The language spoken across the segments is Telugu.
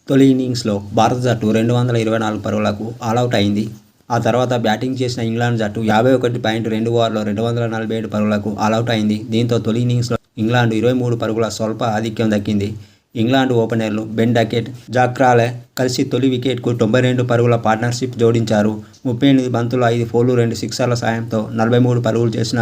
తొలి ఇన్నింగ్స్లో భారత జట్టు 224 పరుగులకు ఆలౌట్ అయింది. ఆ తర్వాత బ్యాటింగ్ చేసిన ఇంగ్లాండ్ జట్టు 51.2 ఓవర్లలో 247 పరుగులకు ఆలౌట్ అయింది. దీంతో తొలి ఇన్నింగ్స్లో ఇంగ్లాండ్ 23 పరుగుల స్వల్ప ఆధిక్యం దక్కింది. ఇంగ్లాండ్ ఓపెనర్లు బెన్ డకెట్, జాక్ క్రాలే కలిసి తొలి వికెట్కు 92 పరుగుల పార్ట్నర్షిప్ జోడించారు. 38 బంతుల్లో 5 ఫోర్లు 2 సిక్సర్ల సాయంతో 43 పరుగులు చేసిన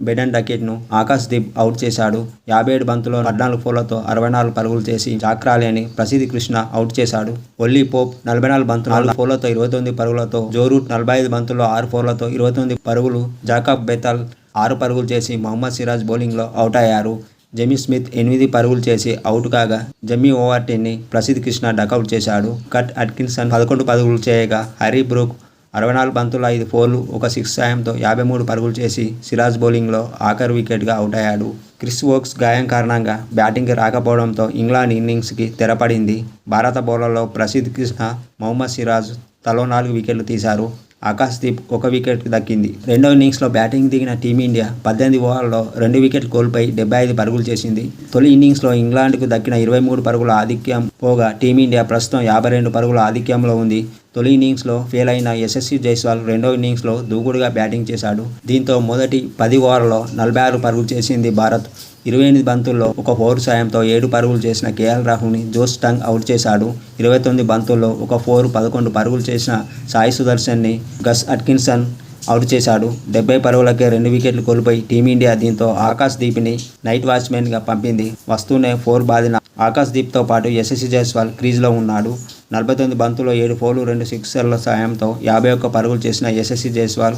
బెన్ డకెట్ను ఆకాశ్ దీప్ అవుట్ చేశాడు. 57 బంతుల్లో 14 ఫోర్లతో 64 పరుగులు చేసి జాక్ క్రాలేని ప్రసిద్ధ్ కృష్ణ అవుట్ చేశాడు. ఒల్లీ పోప్ 44 బంతులు 4 ఫోర్లతో 29 పరుగులతో, జో రూట్ 45 బంతుల్లో 6 ఫోర్లతో 29 పరుగులు, జాకబ్ బెథల్ 6 పరుగులు చేసి మహమ్మద్ సిరాజ్ బౌలింగ్లో అవుట్ అయ్యారు. జెమీ స్మిత్ 8 పరుగులు చేసి అవుట్ కాగా జమ్మీ ఓవర్టన్ని ప్రసిద్ధ్ కృష్ణ డకౌట్ చేశాడు. కట్ అట్కిన్సన్ 11 పరుగులు చేయగా హ్యారీ బ్రూక్ 64 బంతుల్లో 5 ఫోర్లు 1 సిక్స్ సాయంతో 53 పరుగులు చేసి సిరాజ్ బౌలింగ్లో ఆఖరి వికెట్గా అవుట్ అయ్యాడు. క్రిస్ వోక్స్ గాయం కారణంగా బ్యాటింగ్కి రాకపోవడంతో ఇంగ్లాండ్ ఇన్నింగ్స్కి తెరపడింది. భారత బౌలర్లో ప్రసిద్ధ్ కృష్ణ, మహమ్మద్ సిరాజ్ తలో 4 వికెట్లు తీశారు. ఆకాశ్ దీప్ 1 వికెట్ దక్కింది. రెండో ఇన్నింగ్స్లో బ్యాటింగ్ దిగిన టీమిండియా 18 ఓవర్లలో 2 వికెట్లు కోల్పోయి 75 పరుగులు చేసింది. తొలి ఇన్నింగ్స్లో ఇంగ్లాండ్కు దక్కిన 23 పరుగుల ఆధిక్యం పోగా టీమిండియా ప్రస్తుతం 52 పరుగుల ఆధిక్యంలో ఉంది. తొలి ఇన్నింగ్స్లో ఫెయిల్ అయిన యశస్వి జైస్వాల్ రెండో ఇన్నింగ్స్లో దూకుడుగా బ్యాటింగ్ చేశాడు. దీంతో మొదటి 10 ఓవర్లలో 46 పరుగులు చేసింది భారత్. 28 బంతుల్లో 1 ఫోర్ సాయంతో 7 పరుగులు చేసిన కేఎల్ రాహుల్ని జోస్ టంగ్ అవుట్ చేశాడు. 29 బంతుల్లో 1 ఫోర్ 11 పరుగులు చేసిన సాయి సుదర్శన్ని గస్ అట్కిన్సన్ అవుట్ చేశాడు. 70 పరుగులకే 2 వికెట్లు కోల్పోయి టీమిండియా దీంతో ఆకాశ్ దీప్ని నైట్ వాచ్మెన్గా పంపింది. వస్తూనే 4 బాదిన ఆకాశ్ దీప్తో పాటు యశస్వి జైస్వాల్ క్రీజ్లో ఉన్నాడు. 49 బంతుల్లో 7 ఫోర్లు 2 సిక్సర్ల సాయంతో 51 పరుగులు చేసిన యశస్వి జైస్వాల్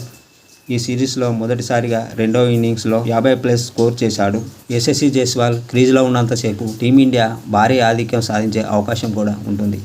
ఈ సిరీస్లో మొదటిసారిగా రెండో ఇన్నింగ్స్లో 50+ స్కోర్ చేశాడు. యశస్వి జైస్వాల్ క్రీజ్లో ఉన్నంతసేపు టీమిండియా భారీ ఆధిక్యం సాధించే అవకాశం కూడా ఉంటుంది.